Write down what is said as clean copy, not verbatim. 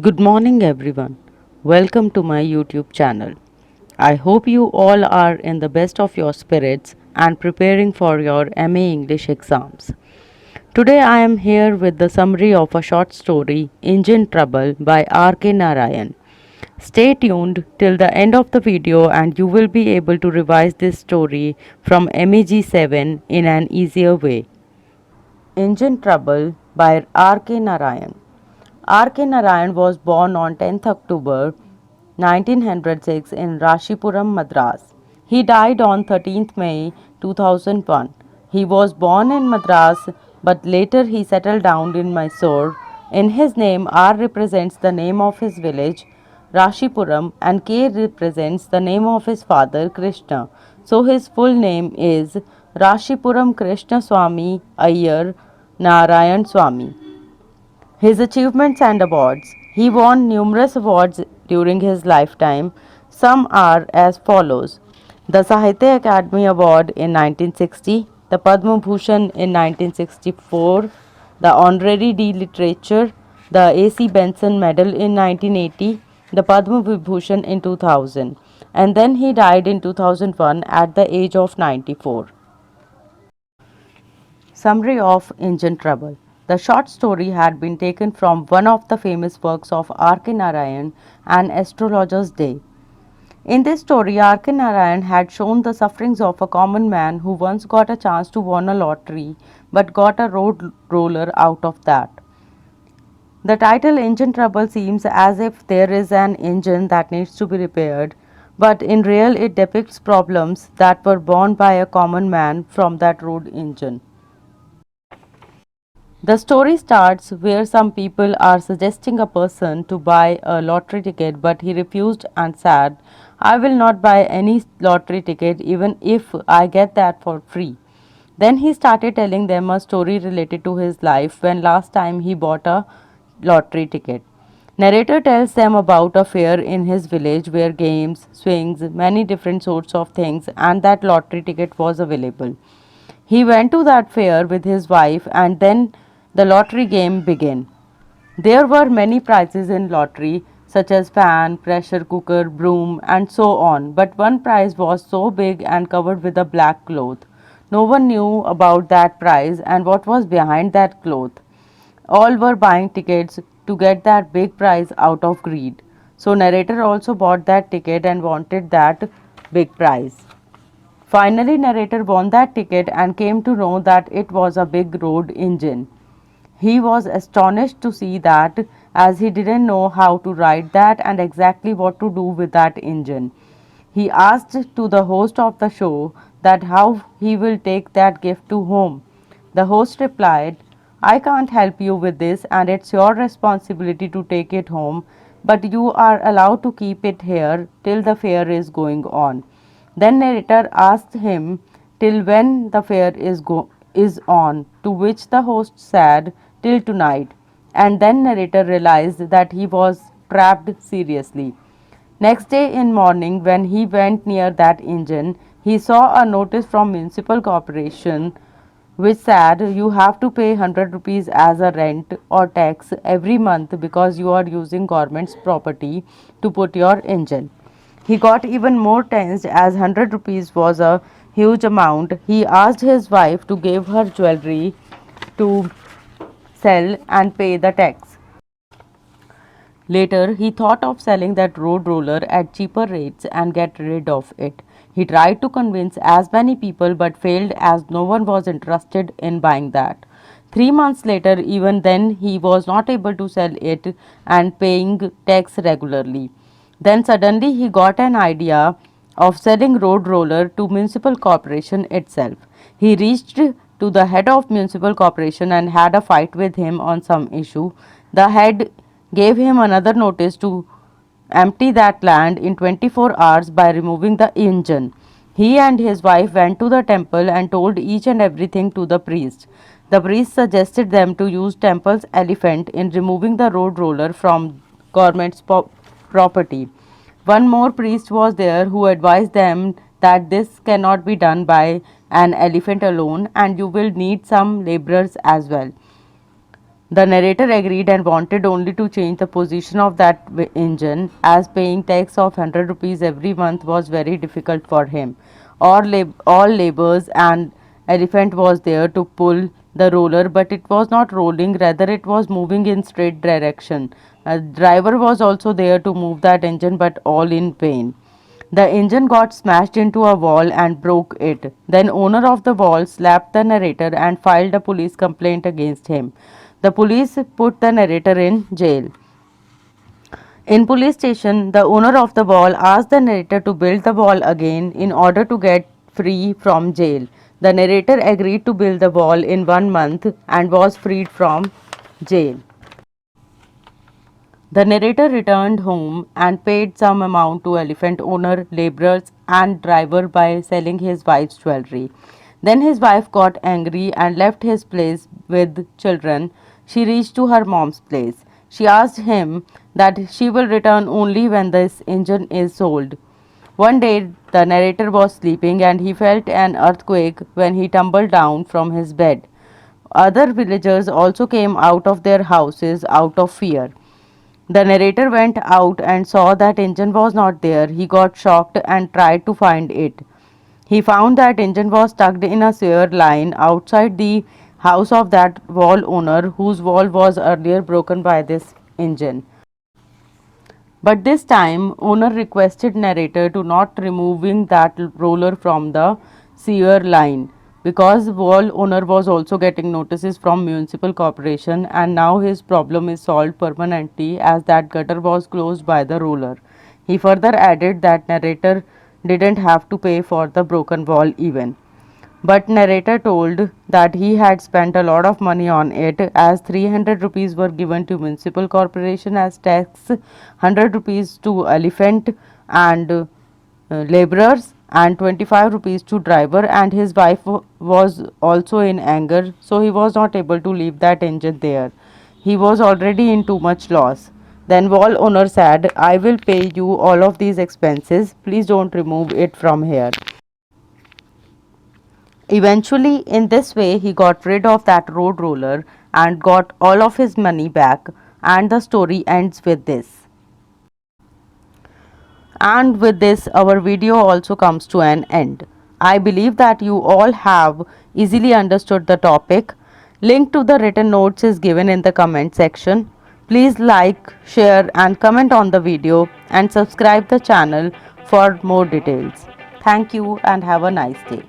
Good morning, everyone. Welcome to my YouTube channel. I hope you all are in the best of your spirits and preparing for your MA English exams. Today, I am here with the summary of a short story, Engine Trouble by R.K. Narayan. Stay tuned till the end of the video and you will be able to revise this story from MAG 7 in an easier way. Engine Trouble by R.K. Narayan. R.K. Narayan was born on 10th October 1906 in Rashipuram, Madras. He died on 13th May 2001. He was born in Madras but later he settled down in Mysore. In his name, R represents the name of his village, Rashipuram, and K represents the name of his father, Krishna. So his full name is Rashipuram Krishna Swami Iyer Narayan Swami. His achievements and awards. He won numerous awards during his lifetime. Some are as follows: the Sahitya Academy Award in 1960, the Padma Bhushan in 1964, the Honorary D. Literature, the A.C. Benson Medal in 1980, the Padma Vibhushan in 2000, and then he died in 2001 at the age of 94. Summary of Engine Trouble. The short story had been taken from one of the famous works of R.K. Narayan, An Astrologer's Day. In this story, R.K. Narayan had shown the sufferings of a common man who once got a chance to win a lottery but got a road roller out of that. The title Engine Trouble seems as if there is an engine that needs to be repaired, but in real it depicts problems that were borne by a common man from that road engine. The story starts where some people are suggesting a person to buy a lottery ticket but he refused and said, I will not buy any lottery ticket even if I get that for free. Then he started telling them a story related to his life when last time he bought a lottery ticket. Narrator tells them about a fair in his village where games, swings, many different sorts of things and that lottery ticket was available. He went to that fair with his wife and then the lottery game began. There were many prizes in lottery such as fan, pressure cooker, broom and so on, but one prize was so big and covered with a black cloth. No one knew about that prize and what was behind that cloth. All were buying tickets to get that big prize out of greed. So narrator also bought that ticket and wanted that big prize. Finally, narrator won that ticket and came to know that it was a big road engine. He was astonished to see that, as he didn't know how to ride that and exactly what to do with that engine. He asked to the host of the show that how he will take that gift to home. The host replied, I can't help you with this and it's your responsibility to take it home, but you are allowed to keep it here till the fair is going on. Then narrator asked him till when the fair is on, to which the host said till tonight, and then narrator realized that he was trapped seriously. Next day in morning when he went near that engine, he saw a notice from municipal corporation which said you have to pay 100 rupees as a rent or tax every month because you are using government's property to put your engine. He got even more tensed as 100 rupees was a huge amount. He asked his wife to give her jewelry to sell and pay the tax. Later, he thought of selling that road roller at cheaper rates and get rid of it. He tried to convince as many people but failed as no one was interested in buying that. 3 months later, even then, he was not able to sell it and paying tax regularly. Then suddenly he got an idea of selling road roller to municipal corporation itself. He reached to the head of municipal corporation and had a fight with him on some issue. The head gave him another notice to empty that land in 24 hours by removing the engine. He and his wife went to the temple and told each and everything to the priest. The priest suggested them to use temple's elephant in removing the road roller from government's property. One more priest was there who advised them that this cannot be done by an elephant alone and you will need some laborers as well. The narrator agreed and wanted only to change the position of that engine, as paying tax of 100 rupees every month was very difficult for him. All labours and elephant was there to pull the roller, but it was not rolling, rather it was moving in straight direction. A driver was also there to move that engine, but all in vain. The engine got smashed into a wall and broke it. Then owner of the wall slapped the narrator and filed a police complaint against him. The police put the narrator in jail. In police station, the owner of the wall asked the narrator to build the wall again in order to get free from jail. The narrator agreed to build the wall in 1 month and was freed from jail. The narrator returned home and paid some amount to elephant owner, laborers, and driver by selling his wife's jewelry. Then his wife got angry and left his place with children. She reached to her mom's place. She asked him that she will return only when this engine is sold. One day the narrator was sleeping and he felt an earthquake when he tumbled down from his bed. Other villagers also came out of their houses out of fear. The narrator went out and saw that engine was not there. He got shocked and tried to find it. He found that engine was stuck in a sewer line outside the house of that wall owner, whose wall was earlier broken by this engine. But this time owner requested narrator to not removing that roller from the sewer line, because wall owner was also getting notices from municipal corporation, and now his problem is solved permanently as that gutter was closed by the roller. He further added that narrator didn't have to pay for the broken wall even. But narrator told that he had spent a lot of money on it, as 300 rupees were given to municipal corporation as tax, 100 rupees to elephant and laborers, and 25 rupees to driver, and his wife was also in anger, so he was not able to leave that engine there. He was already in too much loss. Then wall owner said, I will pay you all of these expenses, please don't remove it from here. Eventually, in this way, he got rid of that road roller and got all of his money back, and the story ends with this. And with this, our video also comes to an end. I believe that you all have easily understood the topic. Link to the written notes is given in the comment section. Please like, share and comment on the video and subscribe the channel for more details. Thank you and have a nice day.